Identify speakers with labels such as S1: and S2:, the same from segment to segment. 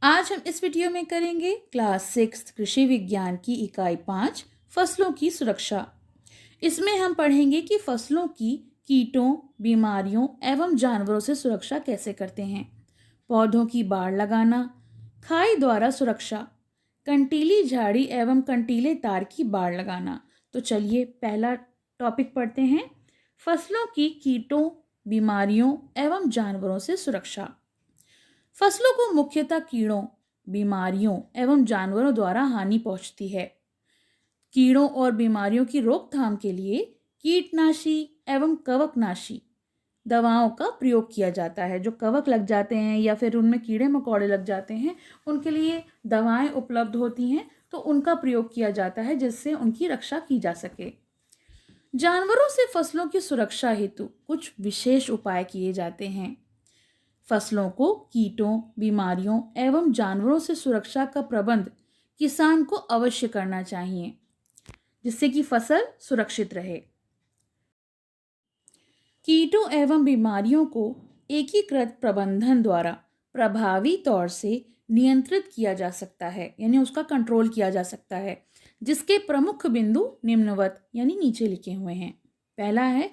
S1: आज हम इस वीडियो में करेंगे क्लास 6 कृषि विज्ञान की इकाई 5 फसलों की सुरक्षा। इसमें हम पढ़ेंगे कि फसलों की कीटों, बीमारियों एवं जानवरों से सुरक्षा कैसे करते हैं। पौधों की बाड़ लगाना, खाई द्वारा सुरक्षा, कंटीली झाड़ी एवं कंटीले तार की बाड़ लगाना। तो चलिए पहला टॉपिक पढ़ते हैं, फसलों की कीटों, बीमारियों एवं जानवरों से सुरक्षा। फसलों को मुख्यतः कीड़ों, बीमारियों एवं जानवरों द्वारा हानि पहुंचती है। कीड़ों और बीमारियों की रोकथाम के लिए कीटनाशी एवं कवकनाशी दवाओं का प्रयोग किया जाता है। जो कवक लग जाते हैं या फिर उनमें कीड़े मकोड़े लग जाते हैं, उनके लिए दवाएं उपलब्ध होती हैं, तो उनका प्रयोग किया जाता है जिससे उनकी रक्षा की जा सके। जानवरों से फसलों की सुरक्षा हेतु कुछ विशेष उपाय किए जाते हैं। फसलों को कीटों, बीमारियों एवं जानवरों से सुरक्षा का प्रबंध किसान को अवश्य करना चाहिए, जिससे कि फसल सुरक्षित रहे। कीटों एवं बीमारियों को एकीकृत प्रबंधन द्वारा प्रभावी तौर से नियंत्रित किया जा सकता है, यानी उसका कंट्रोल किया जा सकता है, जिसके प्रमुख बिंदु निम्नवत यानी नीचे लिखे हुए हैं। पहला है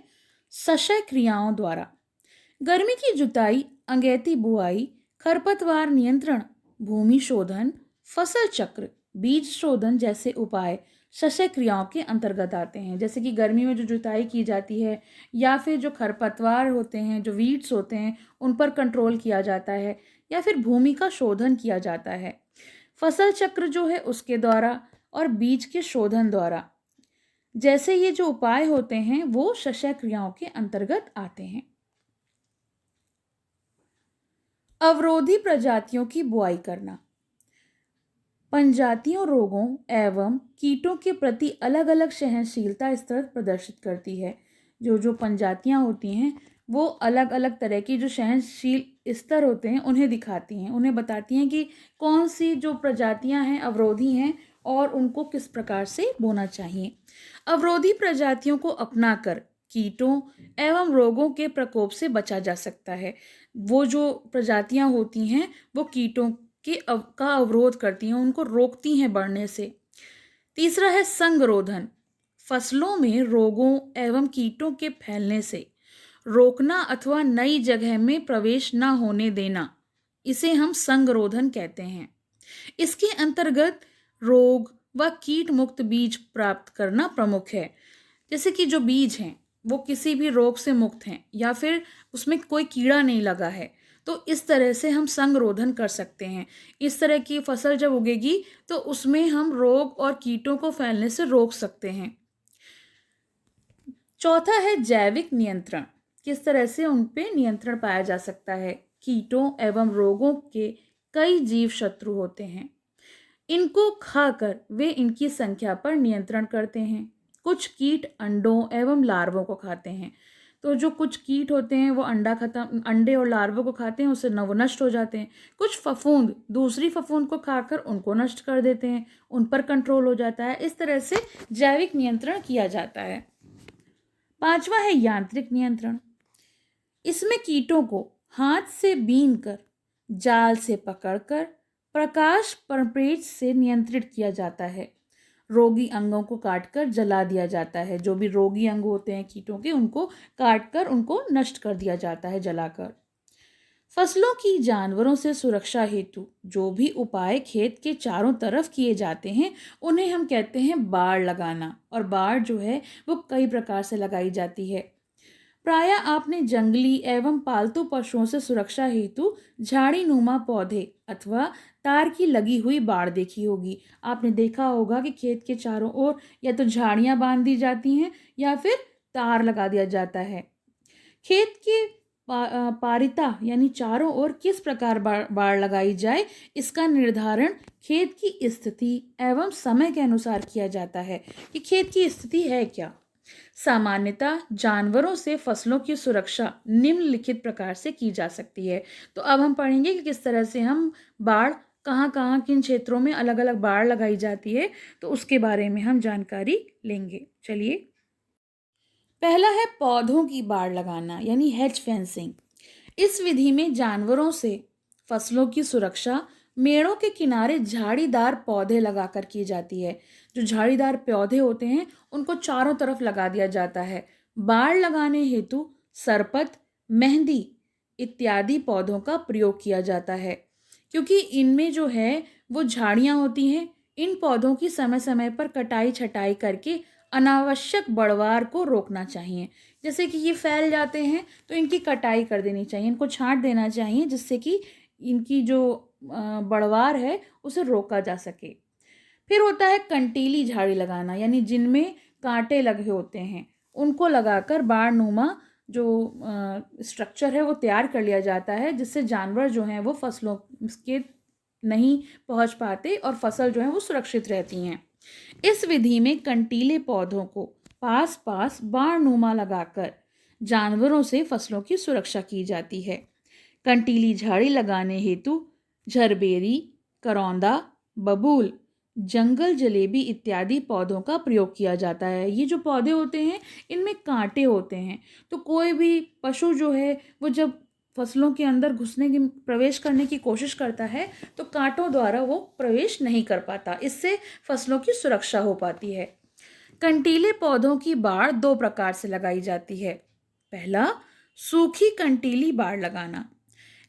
S1: सशय क्रियाओं द्वारा गर्मी की जुताई, अगेती बुआई, खरपतवार नियंत्रण, भूमि शोधन, फसल चक्र, बीज शोधन जैसे उपाय सशय क्रियाओं के अंतर्गत आते हैं। जैसे कि गर्मी में जो जुताई की जाती है या फिर जो खरपतवार होते हैं, जो वीड्स होते हैं, उन पर कंट्रोल किया जाता है या फिर भूमि का शोधन किया जाता है। फसल चक्र जो है उसके द्वारा और बीज के शोधन द्वारा, जैसे ये जो उपाय होते हैं वो सशय क्रियाओं के अंतर्गत आते हैं। अवरोधी प्रजातियों की बुआई करना पंजातियों रोगों एवं कीटों के प्रति अलग अलग सहनशीलता स्तर प्रदर्शित करती है। जो प्रजातियां होती हैं वो अलग अलग तरह की जो सहनशील स्तर होते हैं उन्हें दिखाती हैं, उन्हें बताती हैं कि कौन सी जो प्रजातियां हैं अवरोधी हैं और उनको किस प्रकार से बोना चाहिए। अवरोधी प्रजातियों को अपनाकर कीटों एवं रोगों के प्रकोप से बचा जा सकता है। वो जो प्रजातियां होती हैं वो कीटों का अवरोध करती हैं, उनको रोकती हैं बढ़ने से। तीसरा है संगरोधन, फसलों में रोगों एवं कीटों के फैलने से रोकना अथवा नई जगह में प्रवेश न होने देना, इसे हम संगरोधन कहते हैं। इसके अंतर्गत रोग व कीट मुक्त बीज प्राप्त करना प्रमुख है। जैसे कि जो बीज हैं वो किसी भी रोग से मुक्त हैं या फिर उसमें कोई कीड़ा नहीं लगा है, तो इस तरह से हम संगरोधन कर सकते हैं। इस तरह की फसल जब उगेगी तो उसमें हम रोग और कीटों को फैलने से रोक सकते हैं। चौथा है जैविक नियंत्रण, किस तरह से उन पे नियंत्रण पाया जा सकता है। कीटों एवं रोगों के कई जीव शत्रु होते हैं, इनको खाकर वे इनकी संख्या पर नियंत्रण करते हैं। कुछ कीट अंडों एवं लार्वों को खाते हैं, तो जो कुछ कीट होते हैं वो अंडे और लार्वों को खाते हैं, उससे वो नष्ट हो जाते हैं। कुछ फफूंद दूसरी फफूंद को खाकर उनको नष्ट कर देते हैं, उन पर कंट्रोल हो जाता है। इस तरह से जैविक नियंत्रण किया जाता है। पांचवा है यांत्रिक नियंत्रण, इसमें कीटों को हाथ से बीन कर, जाल से पकड़कर, प्रकाश प्रपेश से नियंत्रित किया जाता है। रोगी अंगों को काटकर जला दिया जाता है, जो भी रोगी अंग होते हैं कीटों के उनको काटकर उनको नष्ट कर दिया जाता है जलाकर। फसलों की जानवरों से सुरक्षा हेतु जो भी उपाय खेत के चारों तरफ किए जाते हैं उन्हें हम कहते हैं बाड़ लगाना। और बाड़ जो है वो कई प्रकार से लगाई जाती है। प्रायः आपने जंगली एवं पालतू पशुओं से सुरक्षा हेतु झाड़ी नुमा पौधे अथवा तार की लगी हुई बाड़ देखी होगी। आपने देखा होगा कि खेत के चारों ओर या तो झाड़ियां बांध दी जाती हैं या फिर तार लगा दिया जाता है। खेत के पारिता यानी चारों ओर किस प्रकार बाड़ लगाई जाए, इसका निर्धारण खेत की स्थिति एवं समय के अनुसार किया जाता है कि खेत की स्थिति है क्या। सामान्यतः जानवरों से फसलों की सुरक्षा निम्नलिखित प्रकार से की जा सकती है। तो अब हम पढ़ेंगे कि किस तरह से हम बाढ़ कहाँ कहाँ किन क्षेत्रों में अलग अलग बाढ़ लगाई जाती है, तो उसके बारे में हम जानकारी लेंगे। चलिए, पहला है पौधों की बाड़ लगाना यानी हेज फेंसिंग। इस विधि में जानवरों से फसलों की सुरक्षा मेड़ों के किनारे झाड़ीदार पौधे लगाकर की जाती है। जो झाड़ीदार पौधे होते हैं उनको चारों तरफ लगा दिया जाता है। बाड़ लगाने हेतु सरपत, मेहंदी इत्यादि पौधों का प्रयोग किया जाता है, क्योंकि इनमें जो है वो झाड़ियाँ होती हैं। इन पौधों की समय समय पर कटाई छटाई करके अनावश्यक बढ़वार को रोकना चाहिए। जैसे कि ये फैल जाते हैं तो इनकी कटाई कर देनी चाहिए, इनको छांट देना चाहिए, जिससे कि इनकी जो बढ़वार है उसे रोका जा सके। फिर होता है कंटीली झाड़ी लगाना, यानी जिनमें कांटे लगे होते हैं उनको लगाकर बाड़नुमा जो स्ट्रक्चर है वो तैयार कर लिया जाता है, जिससे जानवर जो हैं वो फसलों के नहीं पहुंच पाते और फसल जो है वो सुरक्षित रहती हैं। इस विधि में कंटीले पौधों को पास पास बाड़नुमा लगाकर जानवरों से फसलों की सुरक्षा की जाती है। कंटीली झाड़ी लगाने हेतु झरबेरी, करौंदा, बबूल, जंगल जलेबी इत्यादि पौधों का प्रयोग किया जाता है। ये जो पौधे होते हैं इनमें कांटे होते हैं, तो कोई भी पशु जो है वो जब फसलों के अंदर प्रवेश करने की कोशिश करता है तो कांटों द्वारा वो प्रवेश नहीं कर पाता, इससे फसलों की सुरक्षा हो पाती है। कंटीले पौधों की बाड़ दो प्रकार से लगाई जाती है। पहला, सूखी कंटीली बाड़ लगाना।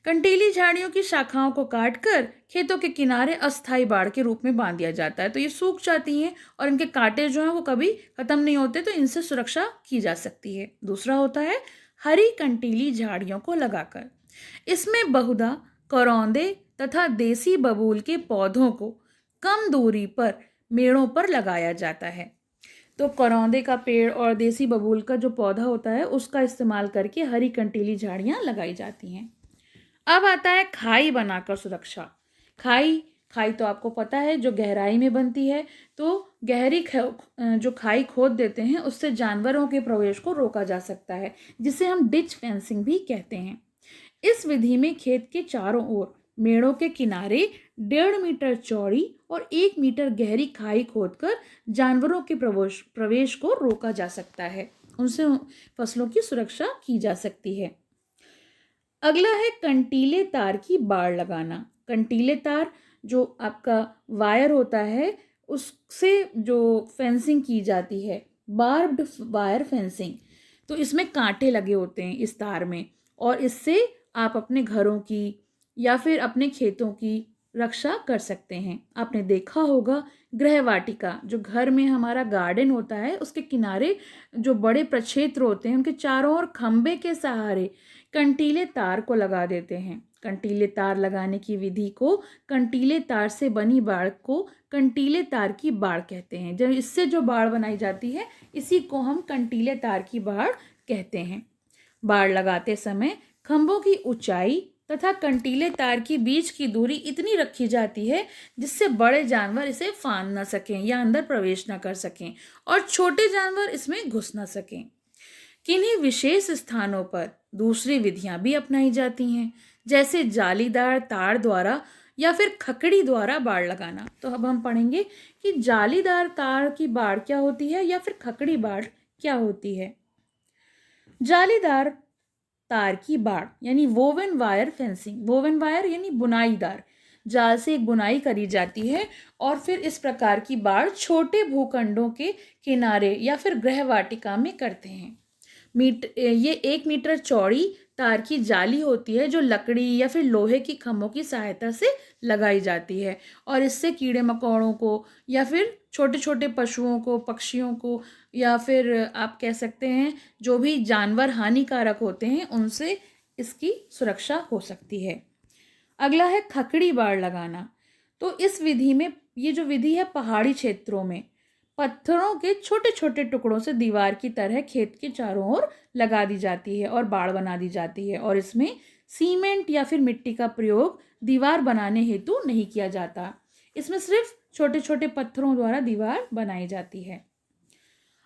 S1: कंटीली झाड़ियों की शाखाओं को काटकर खेतों के किनारे अस्थायी बाड़ के रूप में बांध दिया जाता है, तो ये सूख जाती हैं और इनके कांटे जो हैं वो कभी खत्म नहीं होते, तो इनसे सुरक्षा की जा सकती है। दूसरा होता है हरी कंटीली झाड़ियों को लगाकर। इसमें बहुधा करौंदे तथा देसी बबूल के पौधों को कम दूरी पर मेड़ों पर लगाया जाता है। तो करौंदे का पेड़ और देसी बबूल का जो पौधा होता है उसका इस्तेमाल करके हरी कंटीली झाड़ियाँ लगाई जाती हैं। अब आता है खाई बनाकर सुरक्षा। खाई खाई तो आपको पता है जो गहराई में बनती है, तो जो खाई खोद देते हैं उससे जानवरों के प्रवेश को रोका जा सकता है, जिसे हम डिच फेंसिंग भी कहते हैं। इस विधि में खेत के चारों ओर मेड़ों के किनारे 1.5 मीटर चौड़ी और 1 मीटर गहरी खाई खोदकर जानवरों के प्रवेश को रोका जा सकता है, उनसे फसलों की सुरक्षा की जा सकती है। अगला है कंटीले तार की बाड़ लगाना। कंटीले तार जो आपका वायर होता है उससे जो फेंसिंग की जाती है, बार्ब्ड वायर फेंसिंग, तो इसमें कांटे लगे होते हैं इस तार में, और इससे आप अपने घरों की या फिर अपने खेतों की रक्षा कर सकते हैं। आपने देखा होगा गृहवाटिका, जो घर में हमारा गार्डन होता है उसके किनारे जो बड़े प्रक्षेत्र होते हैं उनके चारों ओर खंबे के सहारे कंटीले तार को लगा देते हैं। कंटीले तार लगाने की विधि को कंटीले तार से बनी बाड़ को कंटीले तार की बाड़ कहते हैं। जब इससे जो बाड़ बनाई जाती है इसी को हम कंटीले तार की बाड़ कहते हैं। बाड़ लगाते समय खंभों की ऊंचाई तथा कंटीले तार की बीच की दूरी इतनी रखी जाती है जिससे बड़े जानवर इसे फांद न सकें या अंदर प्रवेश न कर सकें और छोटे जानवर इसमें घुस न सकें। किन्हीं विशेष स्थानों पर दूसरी विधियां भी अपनाई जाती हैं, जैसे जालीदार तार द्वारा या फिर खकड़ी द्वारा बाड़ लगाना। तो अब हम पढ़ेंगे कि जालीदार तार की बाड़ क्या होती है या फिर खकड़ी बाड़ क्या होती है। जालीदार तार की बाड़ यानी woven wire fencing. Woven wire यानी बुनाईदार जाल से एक बुनाई करी जाती है और फिर इस प्रकार की बाड़ छोटे भूखंडों के किनारे या फिर गृहवाटिका में करते हैं। ये 1 मीटर चौड़ी तार की जाली होती है जो लकड़ी या फिर लोहे की खंभों की सहायता से लगाई जाती है, और इससे कीड़े मकोड़ों को या फिर छोटे छोटे पशुओं को, पक्षियों को, या फिर आप कह सकते हैं जो भी जानवर हानिकारक होते हैं उनसे इसकी सुरक्षा हो सकती है। अगला है खकड़ी बाड़ लगाना। तो इस विधि में, ये जो विधि है पहाड़ी क्षेत्रों में पत्थरों के छोटे छोटे टुकड़ों से दीवार की तरह खेत के चारों ओर लगा दी जाती है और बाड़ बना दी जाती है, और इसमें सीमेंट या फिर मिट्टी का प्रयोग दीवार बनाने हेतु नहीं किया जाता। इसमें सिर्फ छोटे छोटे पत्थरों द्वारा दीवार बनाई जाती है।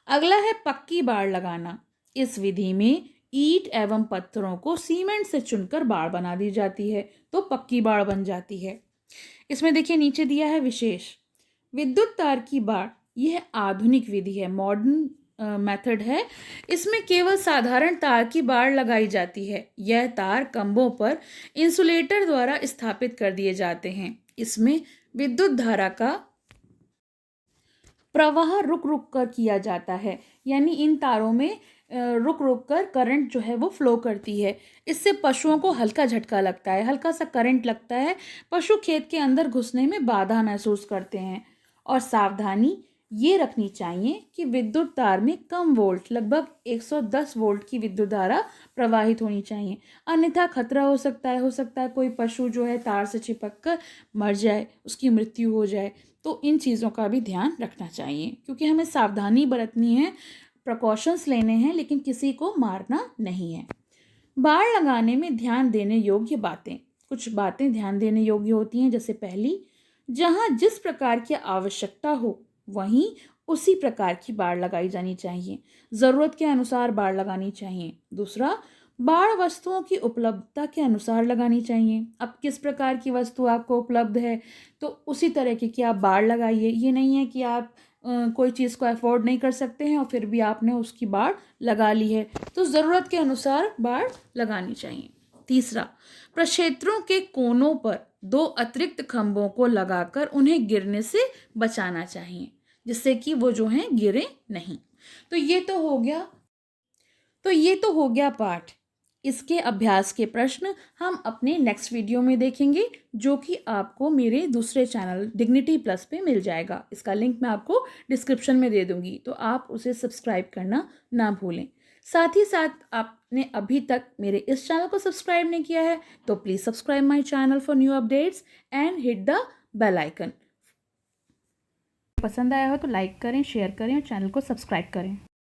S1: अगला है पक्की बाड़ लगाना। इस विधि में ईंट एवं पत्थरों को सीमेंट से चुनकर बाड़ बना दी जाती है, तो पक्की बाड़ बन जाती है। इसमें देखिए नीचे दिया है विशेष विद्युत तार की बाड़। यह आधुनिक विधि है, मॉडर्न मेथड है। इसमें केवल साधारण तार की बाड़ लगाई जाती है। यह तार खंभों पर इंसुलेटर द्वारा स्थापित कर दिए जाते हैं। इसमें विद्युत धारा का प्रवाह रुक रुक कर किया जाता है, यानी इन तारों में रुक रुक कर करंट जो है वो फ्लो करती है। इससे पशुओं को हल्का झटका लगता है, हल्का सा करंट लगता है, पशु खेत के अंदर घुसने में बाधा महसूस करते हैं। और सावधानी ये रखनी चाहिए कि विद्युत तार में कम वोल्ट, लगभग 110 वोल्ट की विद्युत धारा प्रवाहित होनी चाहिए, अन्यथा खतरा हो सकता है कोई पशु जो है तार से चिपक कर मर जाए, उसकी मृत्यु हो जाए। तो इन चीज़ों का भी ध्यान रखना चाहिए, क्योंकि हमें सावधानी बरतनी है, प्रिकॉशंस लेने हैं, लेकिन किसी को मारना नहीं है। बाड़ लगाने में ध्यान देने योग्य बातें, कुछ बातें ध्यान देने योग्य होती हैं। जैसे पहली, जहाँ जिस प्रकार की आवश्यकता हो वहीं उसी प्रकार की बाड़ लगाई जानी चाहिए, ज़रूरत के अनुसार बाड़ लगानी चाहिए। दूसरा, बाड़ वस्तुओं की उपलब्धता के अनुसार लगानी चाहिए। अब किस प्रकार की वस्तु आपको उपलब्ध है तो उसी तरह की आप बाड़ लगाइए। ये नहीं है कि आप कोई चीज़ को अफोर्ड नहीं कर सकते हैं और फिर भी आपने उसकी बाड़ लगा ली है, तो ज़रूरत के अनुसार बाड़ लगानी चाहिए। तीसरा, प्रक्षेत्रों के कोनों पर 2 अतिरिक्त खंभों को लगाकर उन्हें गिरने से बचाना चाहिए, जिससे कि वो जो हैं गिरे नहीं। तो ये तो हो गया पाठ। इसके अभ्यास के प्रश्न हम अपने नेक्स्ट वीडियो में देखेंगे, जो कि आपको मेरे दूसरे चैनल डिग्निटी प्लस पे मिल जाएगा। इसका लिंक मैं आपको डिस्क्रिप्शन में दे दूंगी, तो आप उसे सब्सक्राइब करना ना भूलें। साथ ही साथ आपने अभी तक मेरे इस चैनल को सब्सक्राइब नहीं किया है तो please subscribe my channel for new updates and hit the bell icon. पसंद आया हो तो लाइक करें, शेयर करें और चैनल को सब्सक्राइब करें।